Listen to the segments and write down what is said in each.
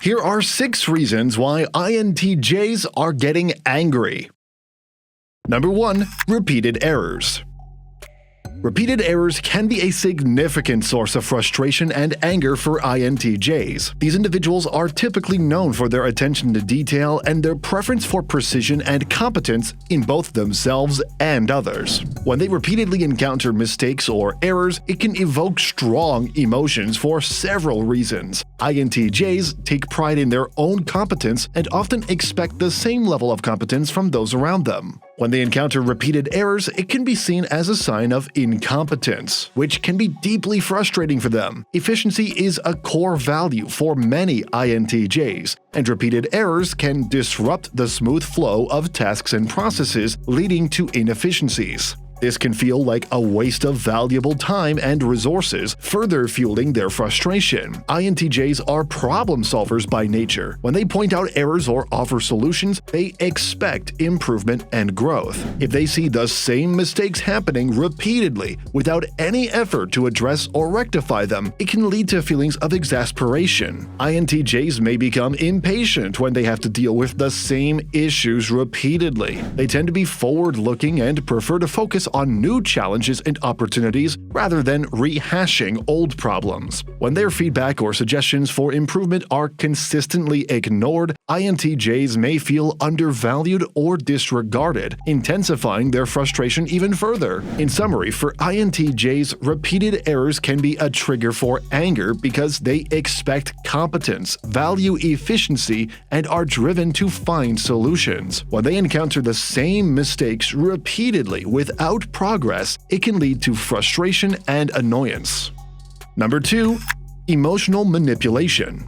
Here are 6 reasons why INTJs are getting angry. Number 1. Repeated errors. Repeated errors can be a significant source of frustration and anger for INTJs. These individuals are typically known for their attention to detail and their preference for precision and competence in both themselves and others. When they repeatedly encounter mistakes or errors, it can evoke strong emotions for several reasons. INTJs take pride in their own competence and often expect the same level of competence from those around them. When they encounter repeated errors, it can be seen as a sign of incompetence, which can be deeply frustrating for them. Efficiency is a core value for many INTJs, and repeated errors can disrupt the smooth flow of tasks and processes, leading to inefficiencies. This can feel like a waste of valuable time and resources, further fueling their frustration. INTJs are problem solvers by nature. When they point out errors or offer solutions, they expect improvement and growth. If they see the same mistakes happening repeatedly without any effort to address or rectify them, it can lead to feelings of exasperation. INTJs may become impatient when they have to deal with the same issues repeatedly. They tend to be forward-looking and prefer to focus on new challenges and opportunities rather than rehashing old problems. When their feedback or suggestions for improvement are consistently ignored, INTJs may feel undervalued or disregarded, intensifying their frustration even further. In summary, for INTJs, repeated errors can be a trigger for anger because they expect competence, value efficiency, and are driven to find solutions. When they encounter the same mistakes repeatedly without progress, it can lead to frustration and annoyance. Number 2. Emotional manipulation.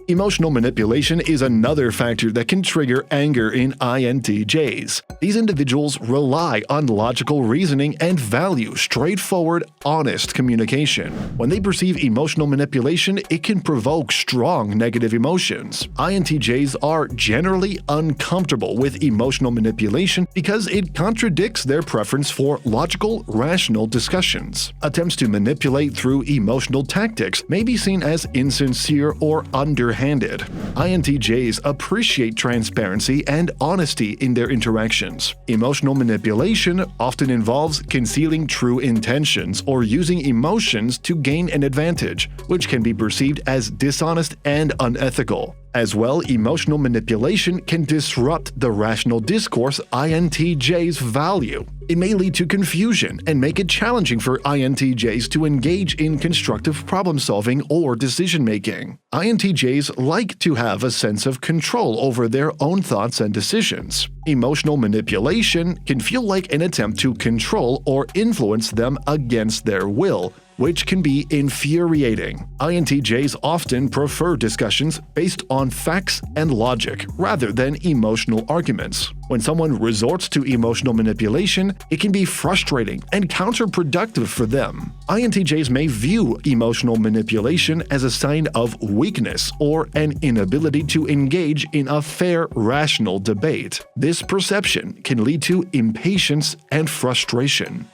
Emotional manipulation is another factor that can trigger anger in INTJs. These individuals rely on logical reasoning and value straightforward, honest communication. When they perceive emotional manipulation, it can provoke strong negative emotions. INTJs are generally uncomfortable with emotional manipulation because it contradicts their preference for logical, rational discussions. Attempts to manipulate through emotional tactics may be seen as insincere or underhanded. INTJs appreciate transparency and honesty in their interactions. Emotional manipulation often involves concealing true intentions or using emotions to gain an advantage, which can be perceived as dishonest and unethical. As well, emotional manipulation can disrupt the rational discourse INTJs value. It may lead to confusion and make it challenging for INTJs to engage in constructive problem-solving or decision-making. INTJs like to have a sense of control over their own thoughts and decisions. Emotional manipulation can feel like an attempt to control or influence them against their will, which can be infuriating. INTJs often prefer discussions based on facts and logic rather than emotional arguments. When someone resorts to emotional manipulation, it can be frustrating and counterproductive for them. INTJs may view emotional manipulation as a sign of weakness or an inability to engage in a fair, rational debate. This perception can lead to impatience and frustration.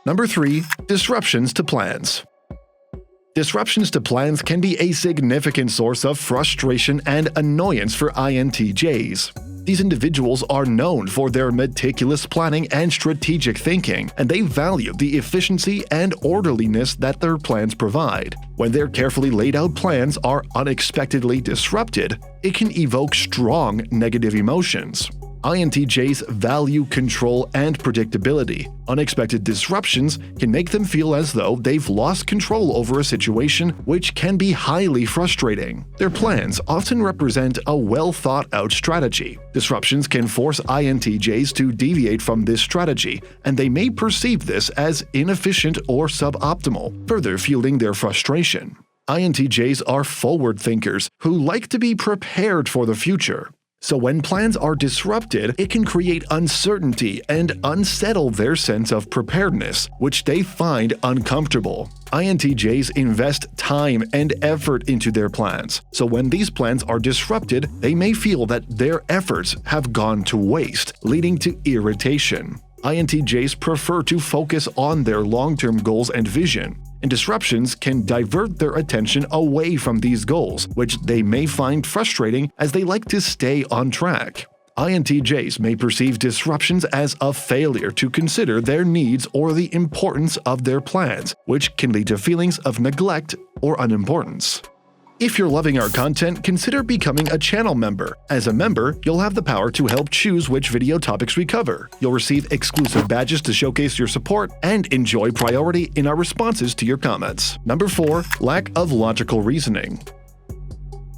Number 3. Disruptions to plans. Disruptions to plans can be a significant source of frustration and annoyance for INTJs. These individuals are known for their meticulous planning and strategic thinking, and they value the efficiency and orderliness that their plans provide. When their carefully laid out plans are unexpectedly disrupted, it can evoke strong negative emotions. INTJs value control and predictability. Unexpected disruptions can make them feel as though they've lost control over a situation, which can be highly frustrating. Their plans often represent a well-thought-out strategy. Disruptions can force INTJs to deviate from this strategy, and they may perceive this as inefficient or suboptimal, further fueling their frustration. INTJs are forward thinkers who like to be prepared for the future. So when plans are disrupted, it can create uncertainty and unsettle their sense of preparedness, which they find uncomfortable. INTJs invest time and effort into their plans, so when these plans are disrupted, they may feel that their efforts have gone to waste, leading to irritation. INTJs prefer to focus on their long-term goals and vision. and disruptions can divert their attention away from these goals, which they may find frustrating as they like to stay on track. INTJs may perceive disruptions as a failure to consider their needs or the importance of their plans, which can lead to feelings of neglect or unimportance. If you're loving our content, consider becoming a channel member. As a member, you'll have the power to help choose which video topics we cover. You'll receive exclusive badges to showcase your support and enjoy priority in our responses to your comments. Number 4. Lack of logical reasoning.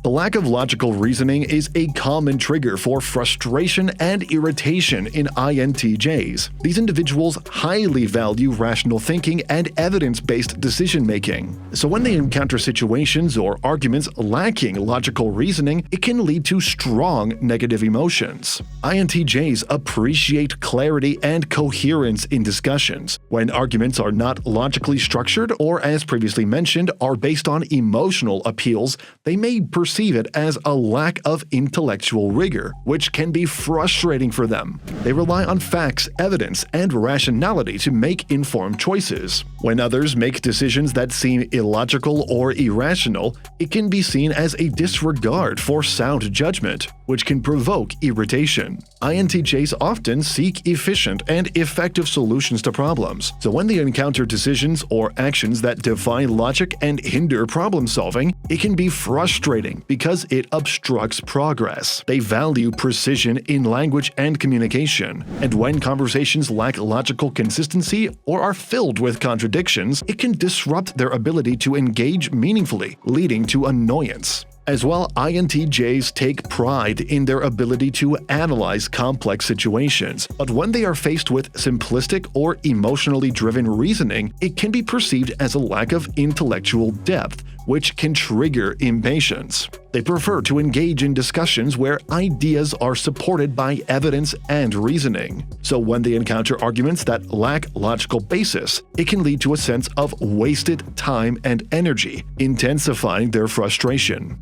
The lack of logical reasoning is a common trigger for frustration and irritation in INTJs. These individuals highly value rational thinking and evidence-based decision-making. So when they encounter situations or arguments lacking logical reasoning, it can lead to strong negative emotions. INTJs appreciate clarity and coherence in discussions. When arguments are not logically structured or, as previously mentioned, are based on emotional appeals, they may perceive it as a lack of intellectual rigor, which can be frustrating for them. They rely on facts, evidence, and rationality to make informed choices. When others make decisions that seem illogical or irrational, it can be seen as a disregard for sound judgment, which can provoke irritation. INTJs often seek efficient and effective solutions to problems, so when they encounter decisions or actions that defy logic and hinder problem solving, it can be frustrating because it obstructs progress. They value precision in language and communication, and when conversations lack logical consistency or are filled with contradictions, it can disrupt their ability to engage meaningfully, leading to annoyance. As well, INTJs take pride in their ability to analyze complex situations, but when they are faced with simplistic or emotionally driven reasoning, it can be perceived as a lack of intellectual depth, which can trigger impatience. They prefer to engage in discussions where ideas are supported by evidence and reasoning. So when they encounter arguments that lack logical basis, it can lead to a sense of wasted time and energy, intensifying their frustration.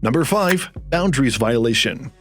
Number 5. Boundaries violation.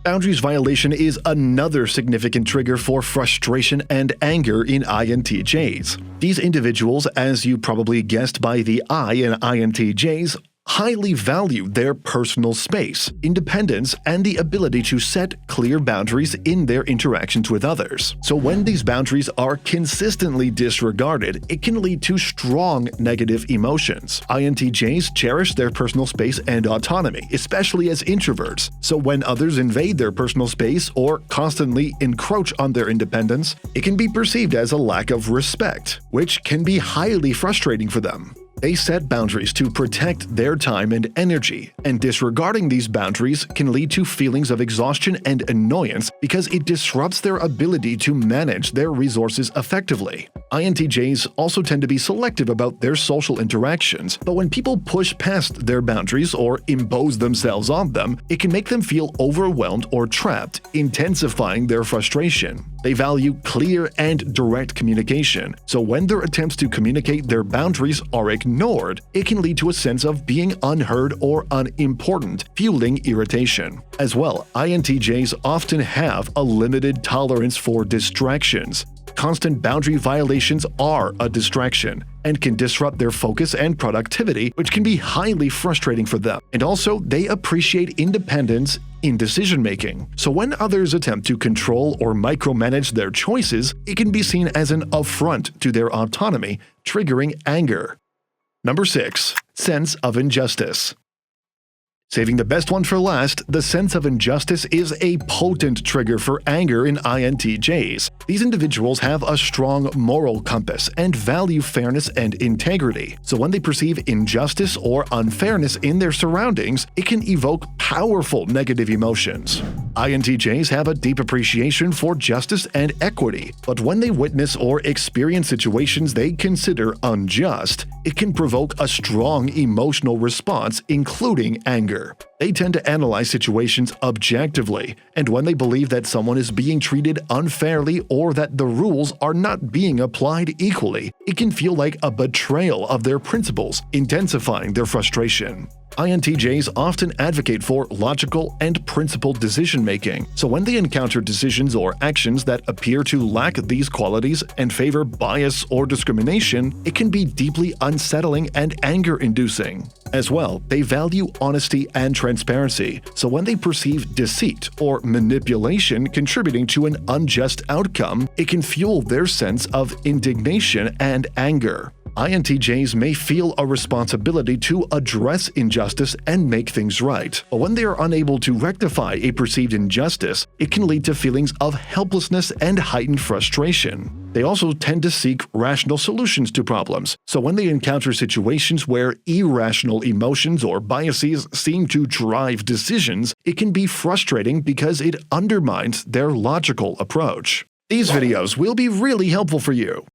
Boundaries violation is another significant trigger for frustration and anger in INTJs. These individuals, as you probably guessed by the I in INTJs, highly value their personal space, independence, and the ability to set clear boundaries in their interactions with others. So when these boundaries are consistently disregarded, it can lead to strong negative emotions. INTJs cherish their personal space and autonomy, especially as introverts. So when others invade their personal space or constantly encroach on their independence, it can be perceived as a lack of respect, which can be highly frustrating for them. They set boundaries to protect their time and energy, and disregarding these boundaries can lead to feelings of exhaustion and annoyance because it disrupts their ability to manage their resources effectively. INTJs also tend to be selective about their social interactions, but when people push past their boundaries or impose themselves on them, it can make them feel overwhelmed or trapped, intensifying their frustration. They value clear and direct communication, so when their attempts to communicate their boundaries are ignored, it can lead to a sense of being unheard or unimportant, fueling irritation. As well, INTJs often have a limited tolerance for distractions. Constant boundary violations are a distraction and can disrupt their focus and productivity, which can be highly frustrating for them. And also, they appreciate independence in decision-making. So when others attempt to control or micromanage their choices, it can be seen as an affront to their autonomy, triggering anger. Number 6. Sense of injustice. Saving the best one for last, the sense of injustice is a potent trigger for anger in INTJs. These individuals have a strong moral compass and value fairness and integrity. So when they perceive injustice or unfairness in their surroundings, it can evoke powerful negative emotions. INTJs have a deep appreciation for justice and equity, but when they witness or experience situations they consider unjust, it can provoke a strong emotional response, including anger. They tend to analyze situations objectively, and when they believe that someone is being treated unfairly or that the rules are not being applied equally, it can feel like a betrayal of their principles, intensifying their frustration. INTJs often advocate for logical and principled decision-making, so when they encounter decisions or actions that appear to lack these qualities and favor bias or discrimination, it can be deeply unsettling and anger-inducing. As well, they value honesty and transparency, so when they perceive deceit or manipulation contributing to an unjust outcome, it can fuel their sense of indignation and anger. INTJs may feel a responsibility to address injustice and make things right, but when they are unable to rectify a perceived injustice, it can lead to feelings of helplessness and heightened frustration. They also tend to seek rational solutions to problems, so when they encounter situations where irrational emotions or biases seem to drive decisions, it can be frustrating because it undermines their logical approach. These videos will be really helpful for you.